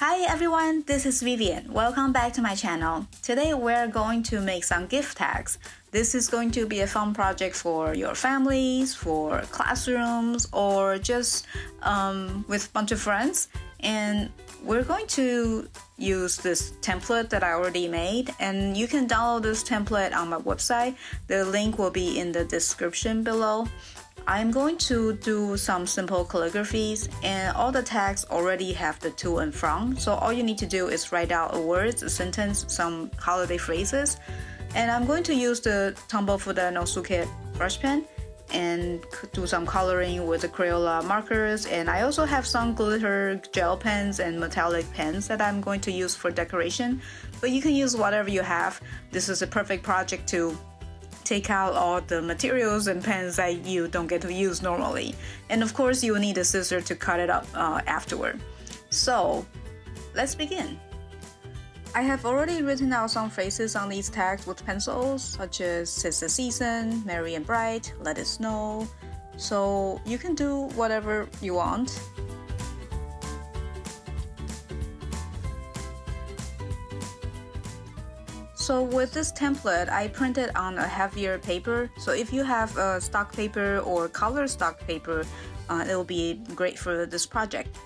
Hi everyone, this is Vivian. Welcome back to my channel. Today we're going to make some gift tags. This is going to be a fun project for your families, for classrooms, or just with a bunch of friends. And we're going to use this template that I already made, and you can download this template on my website. The link will be in the description below. I'm going to do some simple calligraphies, and all the tags already have the to and from, so all you need to do is write out a word, a sentence, some holiday phrases. And I'm going to use the Tombow Fuda no Suke brush pen and do some coloring with the Crayola markers, and I also have some glitter gel pens and metallic pens that I'm going to use for decoration, but you can use whatever you have. This is a perfect project to take out all the materials and pens that you don't get to use normally. And of course, you will need a scissor to cut it up afterward. So let's begin. I have already written out some phrases on these tags with pencils, such as "'tis the season," "merry and bright," "let it snow." So you can do whatever you want. So with this template, I printed on a heavier paper. So if you have stock paper or color stock paper, it will be great for this project.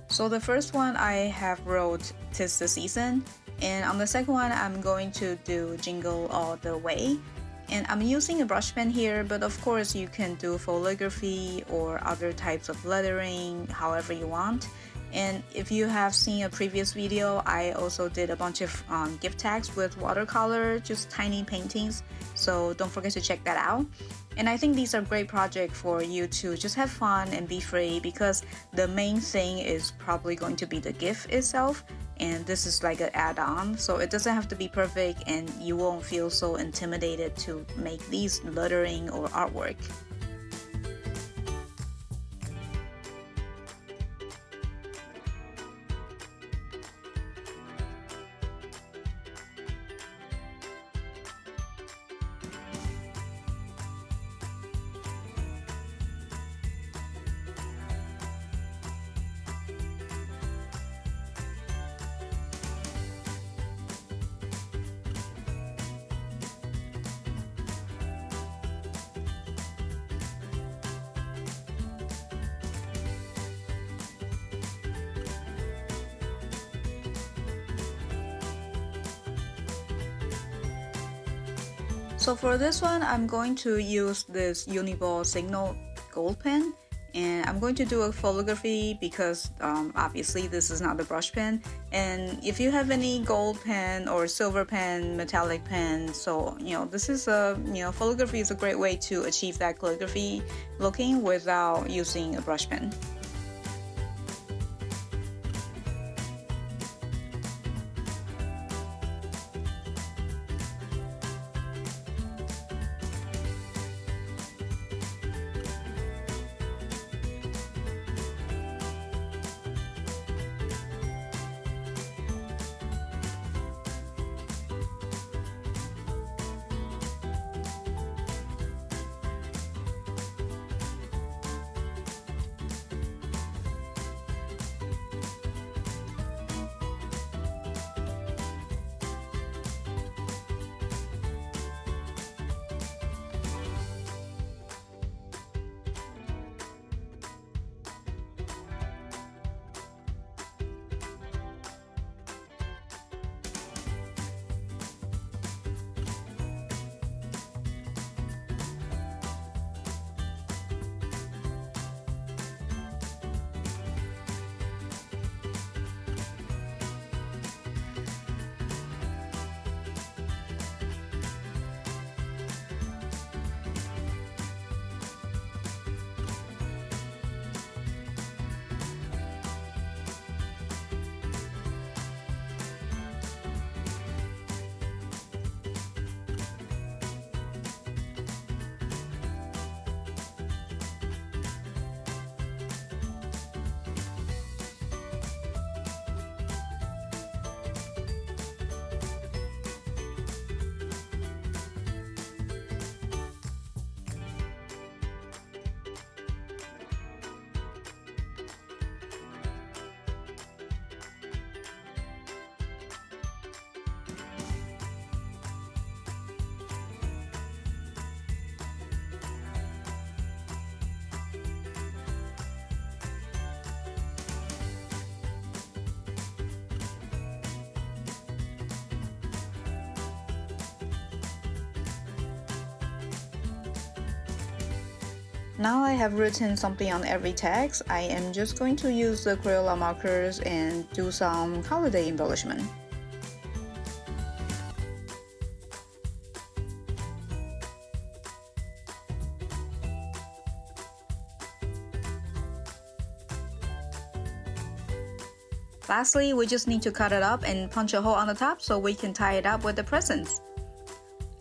So the first one I have wrote "'tis the season." And on the second one, I'm going to do "Jingle All the Way." And I'm using a brush pen here, but of course you can do calligraphy or other types of lettering, however you want. And if you have seen a previous video, I also did a bunch of gift tags with watercolor, just tiny paintings. So don't forget to check that out. And I think these are great projects for you to just have fun and be free, because the main thing is probably going to be the gift itself. And this is like an add-on, so it doesn't have to be perfect, and you won't feel so intimidated to make these lettering or artwork. So for this one, I'm going to use this Uniball Signal gold pen, and I'm going to do a calligraphy because obviously this is not the brush pen. And if you have any gold pen or silver pen, metallic pen, so this is a calligraphy is a great way to achieve that calligraphy looking without using a brush pen. Now I have written something on every text. I am just going to use the Crayola markers and do some holiday embellishment. Lastly, we just need to cut it up and punch a hole on the top so we can tie it up with the presents.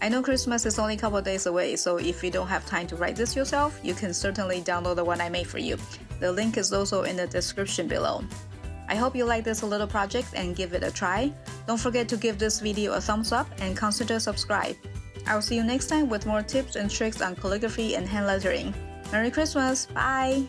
I know Christmas is only a couple days away, so if you don't have time to write this yourself, you can certainly download the one I made for you. The link is also in the description below. I hope you like this little project and give it a try. Don't forget to give this video a thumbs up and consider subscribe. I'll see you next time with more tips and tricks on calligraphy and hand lettering. Merry Christmas! Bye!